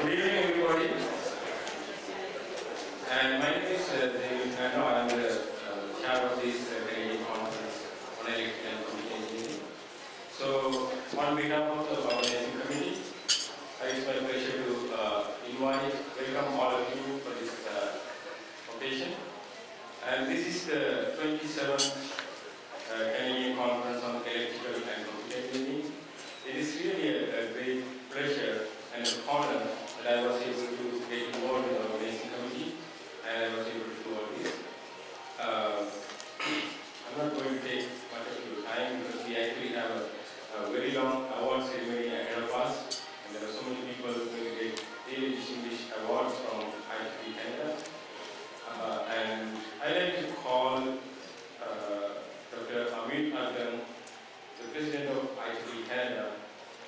Good evening, everybody. And my name is David Nando. I am the chair of this Canadian conference on electrical and computer engineering. So, on behalf of the organizing committee, it's my pleasure to welcome all of you for this occasion. And this is the 27th Canadian conference on electrical and computer engineering. It is really a great pleasure and an honor that I was able to get involved in the organizing committee and I was able to do all this. I'm not going to take much of your time because we actually have a very long award ceremony ahead of us, and there are so many people who will get really distinguished awards from IEEE Canada. And I'd like to call Dr. Amit Argan, the President of IEEE Canada,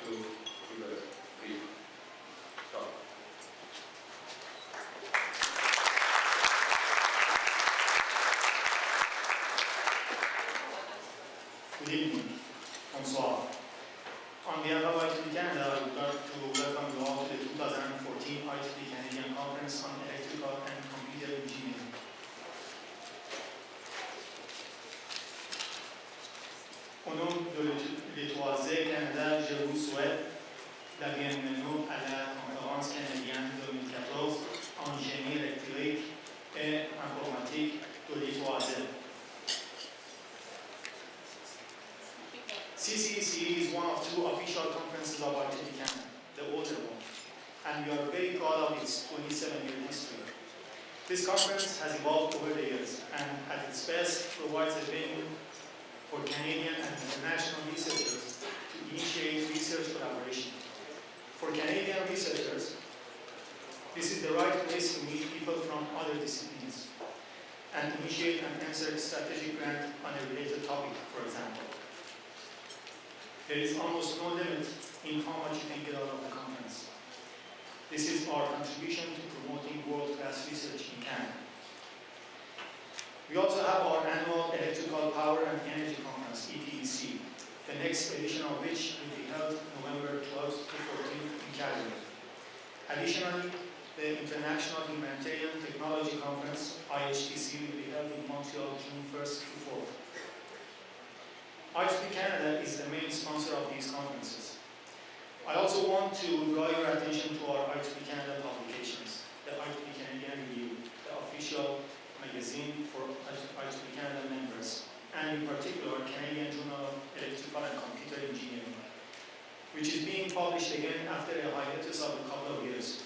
to give a brief talk. Good evening. Bonsoir. On behalf of IEEE Canada, I would like to welcome you all to the 2014 IEEE Canadian Conference on Electrical and Computer Engineering. Au nom de l'E3Z Canada, je vous souhaite la bienvenue à la conférence canadienne 2014 en génie électrique et informatique de l'E3Z. CCECE is one of two official conferences of IEEE Canada, the older one, and we are very proud of its 27-year history. This conference has evolved over the years and at its best provides a venue for Canadian and international researchers to initiate research collaboration. For Canadian researchers, this is the right place to meet people from other disciplines and initiate and answer a strategic grant on a related topic, for example. There is almost no limit in how much you can get out of the conference. This is our contribution to promoting world-class research in Canada. We also have our annual Electrical Power and Energy Conference, EPEC, the next edition of which will be held November 12th to 14th in Calgary. Additionally, the International Humanitarian Technology Conference, IHTC, will be held in Montreal June 1st to 4th. IEEE Canada is the main sponsor of these conferences. I also want to draw your attention to our IEEE Canada publications, the IEEE Canadian Review, the official magazine for IEEE Canada members, and in particular, Canadian Journal of Electrical and Computer Engineering, which is being published again after a hiatus of a couple of years.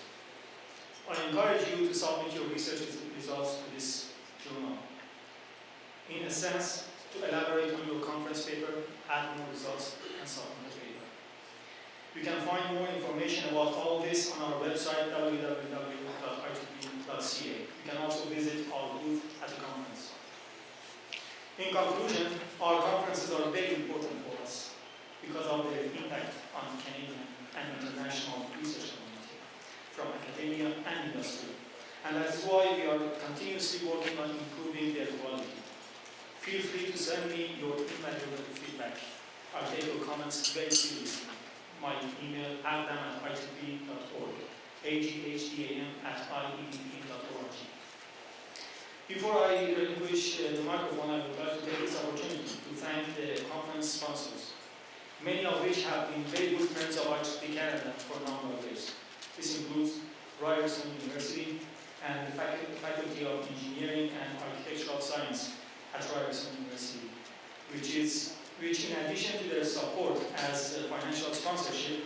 I encourage you to submit your research results to this journal. In a sense, to elaborate on your conference paper, add more results, and submit the paper. You can find more information about all this on our website, www.ietb.ca. You can also visit our booth at the conference. In conclusion, our conferences are very important for us because of their impact on Canadian and international research community, from academia and industry. And that is why we are continuously working on improving their quality. Feel free to send me your invaluable feedback. I'll take your comments very seriously. My email, agdam@ietb.org, aghdam@ietb.org. Before I relinquish the microphone, I would like to take this opportunity to thank the conference sponsors, many of which have been very good friends of IEEE Canada for a number of years. This includes Ryerson University and the Faculty of Engineering and Architectural Science at Ryerson University, which in addition to their support as financial sponsorship,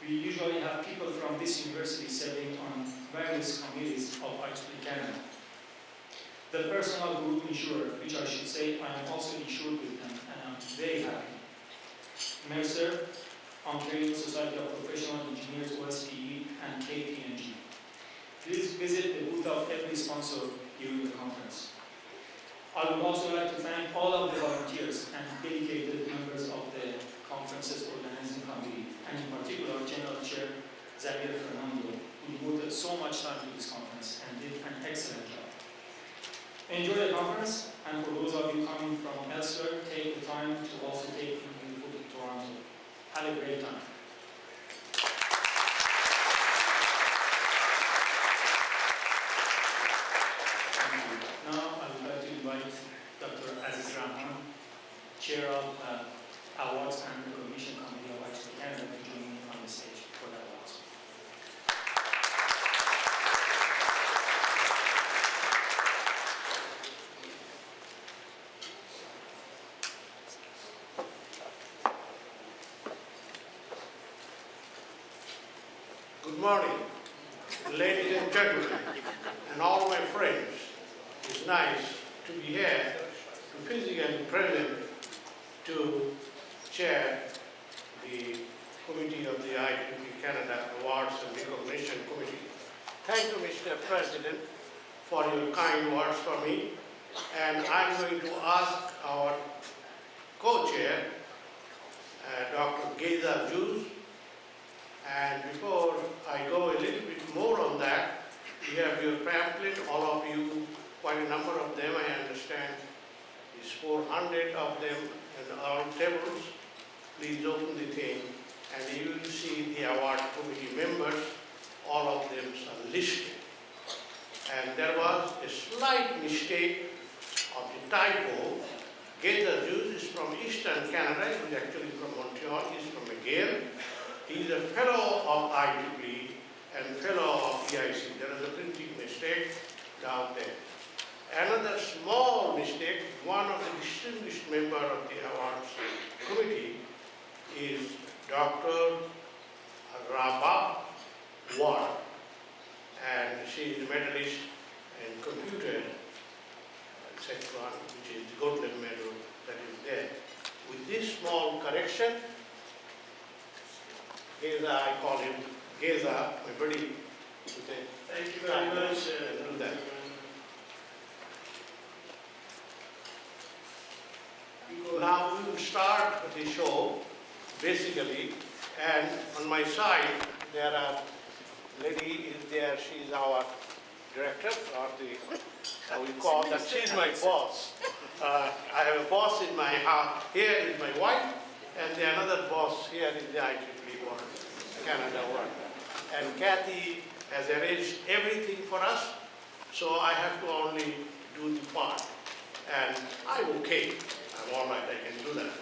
we usually have people from this university serving on various committees of IEEE Canada. The personal group insurer, which I should say I am also insured with them, and I'm very happy. Mercer, Ontario Society of Professional Engineers, OSPE, and KPMG. Please visit the booth of every sponsor during the conference. I would also like to thank all of the volunteers and dedicated members of the conference's organizing committee, and in particular, General Chair Xavier Fernando, who devoted so much time to this conference and did an excellent job. Enjoy the conference, and for those of you coming from elsewhere, take the time to also take in beautiful Toronto. Have a great time. Good morning, ladies and gentlemen, and all my friends. It's nice to be here, to physically present to chair the committee of the IEEE Canada Awards and Recognition Committee. Thank you, Mr. President, for your kind words for me. And I'm going to ask our co-chair, Dr. Geza Juz. And before I go a little bit more on that, you have your pamphlet, all of you, quite a number of them, I understand. There's 400 of them and all tables. Please open the thing and you will see the award committee members, all of them are listed. And there was a slight mistake of the typo. Geza Juz is from Eastern Canada, he is actually from Montreal, he is from McGill. He is a fellow of IEEE and fellow of EIC. There is a printing mistake down there. Another small mistake, one of the distinguished members of the awards committee is Dr. Rabab Ward, and she is a medalist in computer section, which is the golden medal that is there. With this small correction, Geza, I call him Geza, my buddy. Thank you very much. Do that. Now we will start the show, basically, and on my side there are lady is there. She's our director, or the we call that. She's my boss. I have a boss in my house. Here is my wife, and the another boss here is the IEEE one, Canada one. And Kathy has arranged everything for us, so I have to only do the part. And I'm okay. I'm all right. I can do that.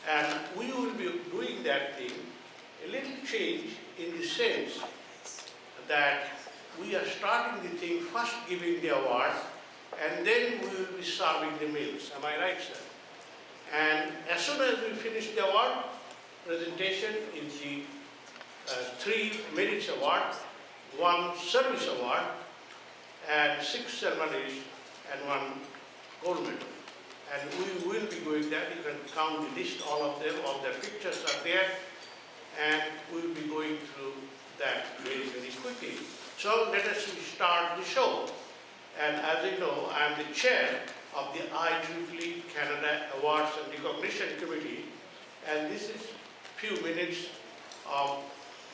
And we will be doing that thing, a little change in the sense that we are starting the thing first giving the award, and then we will be serving the meals. Am I right, sir? And as soon as we finish the award presentation in the 3 minutes award, 1 service award, and 6 ceremonies, and 1 gold medal. And we will be going there. You can count the list, all of them, all their pictures are there, and we will be going through that very, very quickly. So let us start the show. And as you know, I am the chair of the IEEE Canada Awards and Recognition Committee, and this is few minutes of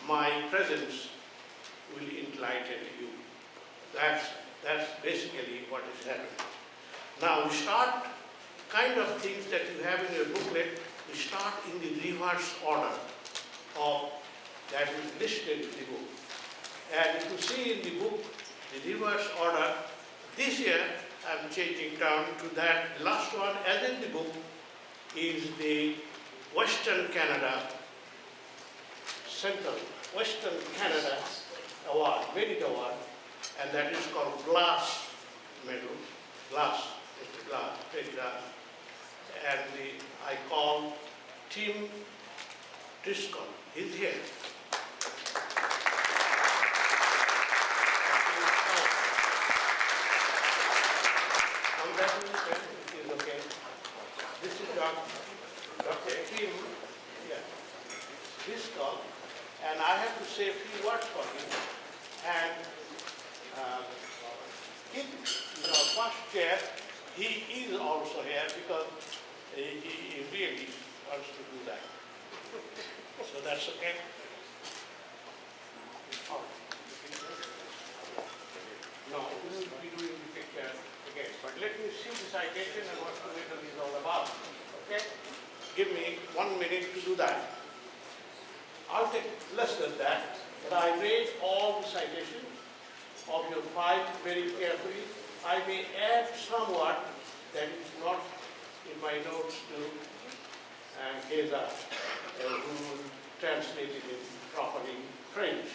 my presence will enlighten you. That's basically what is happening. Now we start kind of things that you have in your booklet. We start in the reverse order of that is listed in the book. And you can see in the book, the reverse order. This year, I'm changing down to that. The last one, as in the book, is the Western Canada Western Canada Award, Merit Award, and that is called Glass Medal. Glass, Mr. Glass, very glass. And I call Tim Driscoll. He's here. Congratulations, it is okay. This is Dr. Tim Driscoll, and I have to say a few words for him. And he is our first chair. He is also here because he really wants to do that. So that's okay. No, we will be doing the picture again. But let me see the citation and what the medal is all about. Okay? Give me 1 minute to do that. I'll take less than that, but I read all the citations of your file very carefully. I may add somewhat that is not in my notes to Geza, who will translate it in properly French,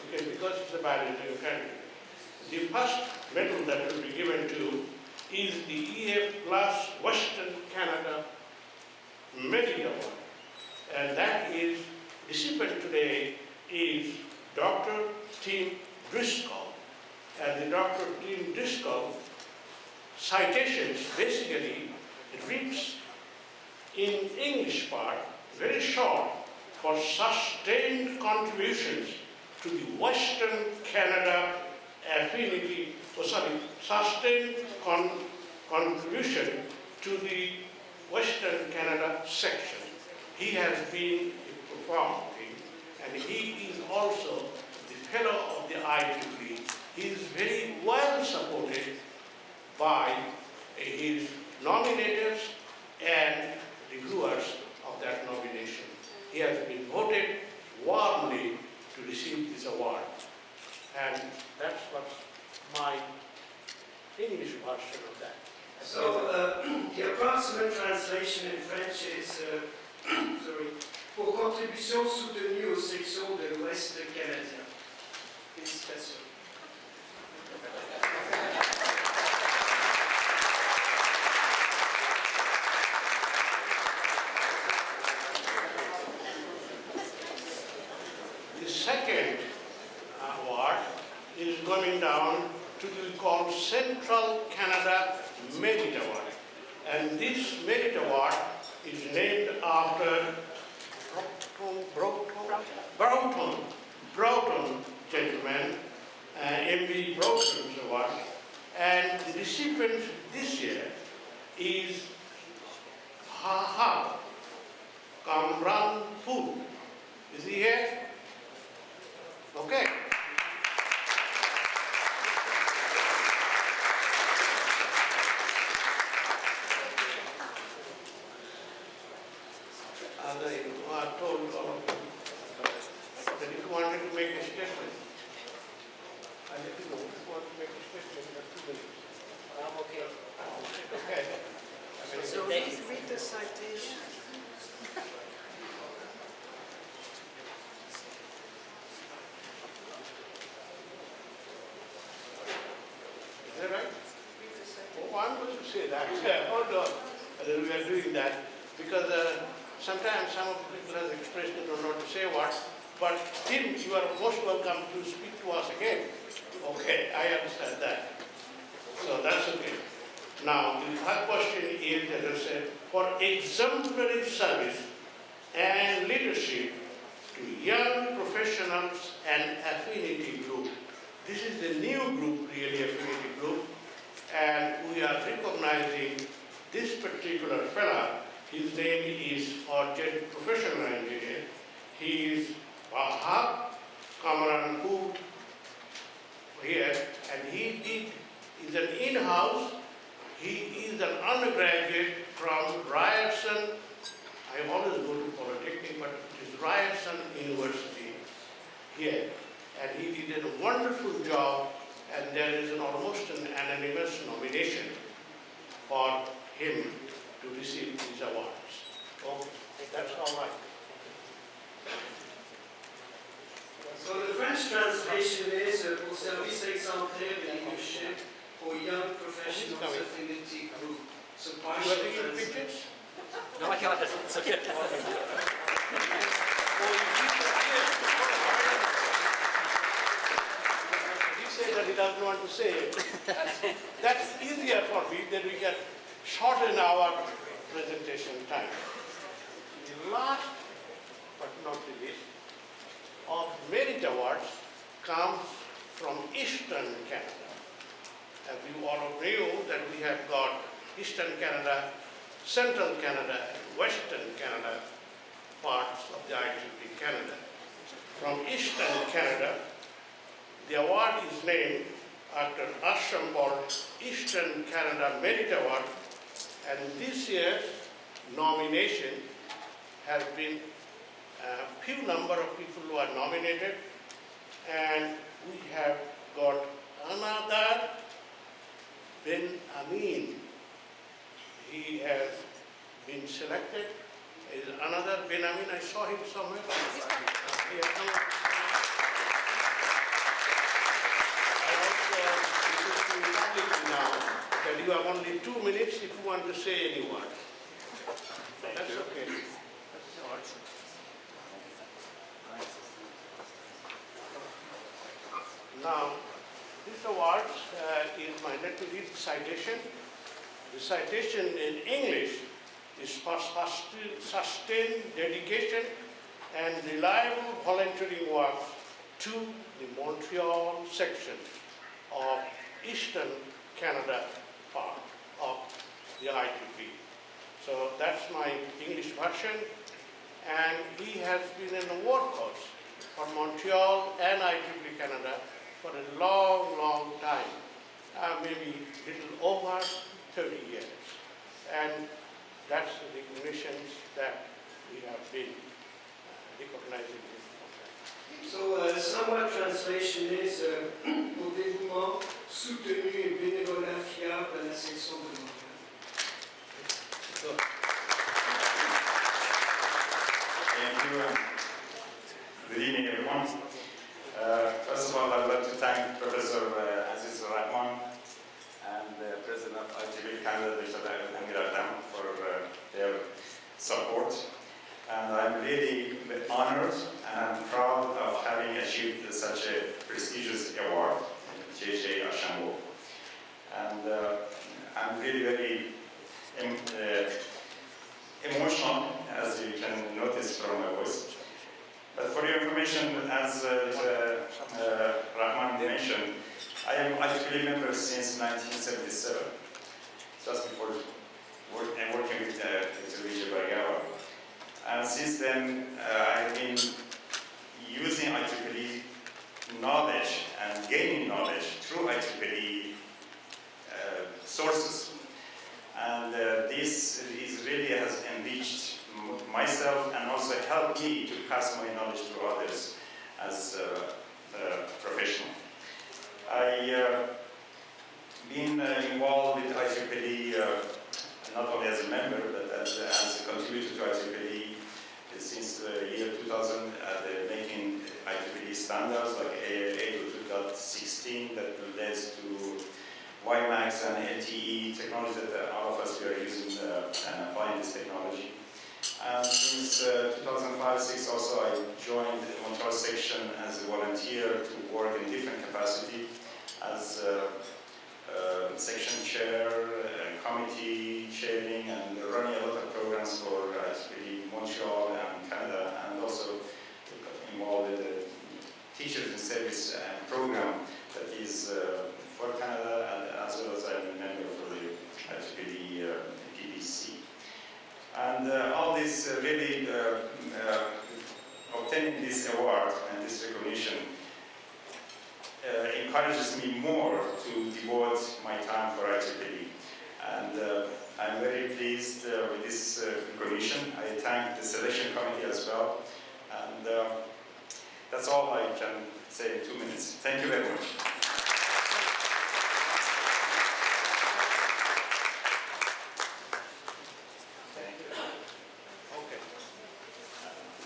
okay, because it's a bilateral country. The first medal that will be given to is the EF Plus Western Canada Merit Award, and that is recipient today is Dr. Team Driscoll. And the Dr. Team Driscoll citations, basically, it reads in English part, very short, for sustained contributions to the Western Canada affinity, sustained contribution to the Western Canada section. He has been a profound thing, and he is also the fellow of the IEEE. He is very well supported by his nominators and reviewers of that nomination. He has been voted warmly to receive this award. And that's what's my English version of that. So, the approximate translation in French is, sorry, pour contribution soutenue aux sections de l'Ouest canadien. Félicitations. The second award is going down to be called Central Canada Merit Award. And this Merit Award is named after Broughton gentleman, M.V. Broughton's award. And the recipient this year is Kamran Pool. Is he here? Okay. As I told all of you, that if you wanted to make a statement, I'll let you know. If you want to make a statement, you have 2 minutes. I'm okay. Okay. So please read the citation. Is that right? Oh, I'm going to say that. Hold on. We are doing that because sometimes some of the people have expressed they don't know to say what. But Tim, you are most welcome to speak to us again. Okay, I understand that. So that's okay. Now, the third question is, as I said, for exemplary service and leadership to young professionals and affinity group. This is the new group, really, affinity group, and we are recognizing this particular fella. His name is professional engineer. He is Wahab Kamaranpur here, and he is an in-house. He is an undergraduate from Ryerson. I always go to Polytechnic, but it is Ryerson University here. And he did a wonderful job, and there is almost an anonymous nomination for him to receive these awards. Okay, that's all right. So the French translation is pour service exemplaire de leadership for young professionals affinity group. So You are partial taking translation. pictures? No, I can't. It's okay. He said that he doesn't want to say it. That's easier for me, then we can shorten our presentation time. The last, but not the least, of merit awards comes from Eastern Canada. As you all know that we have got Eastern Canada, Central Canada, and Western Canada parts of the IEEE Canada. From Eastern Canada, the award is named after Archambault Eastern Canada Merit Award, and this year's nomination has been a few number of people who are nominated, and we have got another Ben Amin. He has been selected. Is another Ben Amin. I saw him somewhere. He has come. I also request you publicly now that you have only 2 minutes if you want to say any word. That's okay. That's all right. Now, this award is my, let me read the citation. The citation in English is for sustained dedication and reliable volunteering work to the Montreal section of Eastern Canada part of the ITP. So that's my English version, and he has been in the workforce for Montreal and ITP Canada for a long, long time, maybe little over 30 years. And that's the recognitions that we have been recognizing him for. So, somewhat translation is au dévouement soutenu et bénévolat fiable à la section de Montréal. Thank you. Good evening, everyone. First of all, I would like to thank Professor Aziz Rahman and the President of ITB Canada, Dr. Amir Adam, for their support. And I'm really honored and I'm proud of having achieved such a prestigious award in JJ Archambault. And I'm really very emotional, as you can notice from my voice. But for your information, as Rahman mentioned, I am ITP member since 1977, just before working with Vijay Bargawa. And since then, I've been using IEEE knowledge and gaining knowledge through IEEE sources. And this really has enriched myself and also helped me to pass my knowledge to others as a professional. I've been involved with IEEE not only as a member, but as a contributor to IEEE since the year 2000, making IEEE standards like AL 2.16 that led to WiMAX and LTE technology that all of us were using and applying this technology. And since 2005-06 also I joined the Montreal section as a volunteer to work in different capacity as section chair, committee chairing, and running a lot of programs for IEEE Montreal and Canada, and also involved with the Teachers in Service program that is for Canada, and as well as I'm a member for the IEEE PBC. And all this really obtaining this award and this recognition encourages me more to devote my time for IEEE. And I'm very pleased with this recognition. I thank the selection committee as well. And that's all I can say in 2 minutes. Thank you very much.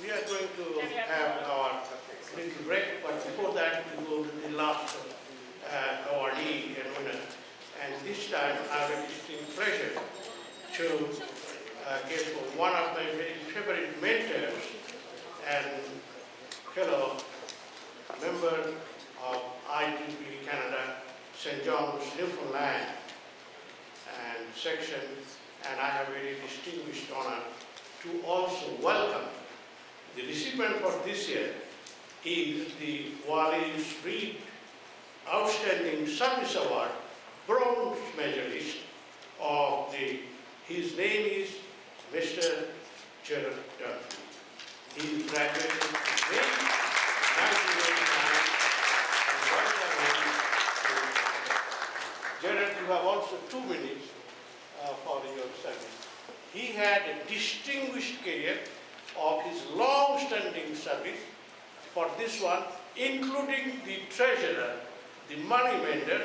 We are going to have our little break, but before that we go to the last awardee and winner. And this time I have a distinct pleasure to give one of my very favorite mentors and fellow member of ITP Canada, St. John's, Newfoundland and section, and I have a very distinguished honor to also welcome the recipient for this year is the Wallis Reed Outstanding Service Award bronze medalist of his name is Mr. Gerard Dunphy. He graduated in May 1989 and Gerard, you have also 2 minutes for your service. He had a distinguished career of his long-standing service for this one, including the treasurer, the money mender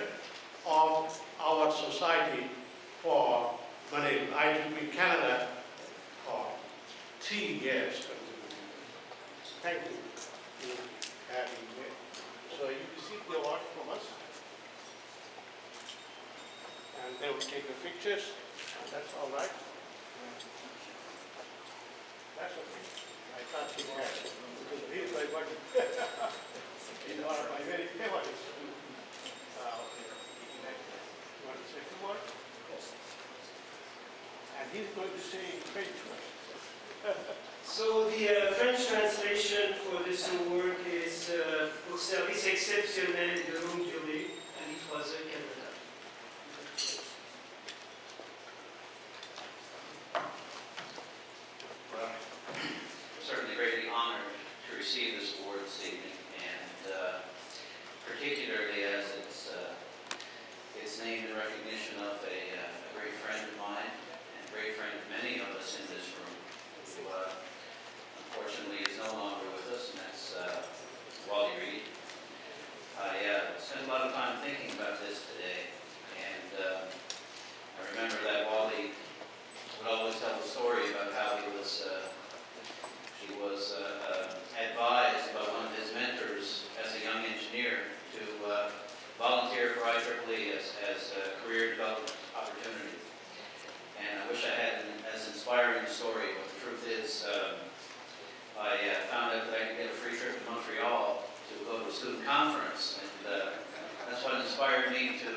of our society for money, ITP Canada for 3 years. Thank you for having me. So you receive the award from us, and they will take the pictures, and that's all right. That's okay. I can't keep that because he's my buddy. He's one of my very favorites. going to say French one. So the French translation for this award is pour service exceptionnel de longue durée à l'I3E Canada. Well, I'm certainly greatly honored to receive this award this evening, and particularly as it's named in recognition of a great friend of mine and a great friend of many of us in this room, who unfortunately is no longer with us, and that's Wally Reed. I spent a lot of time thinking about this today, and I remember that Wally would always tell the story about how he was advised by one of his mentors as a young engineer to volunteer for IEEE as a career development opportunity. And I wish I had as inspiring a story, but the truth is I found out that I could get a free trip to Montreal to go to a student conference, and that's what inspired me to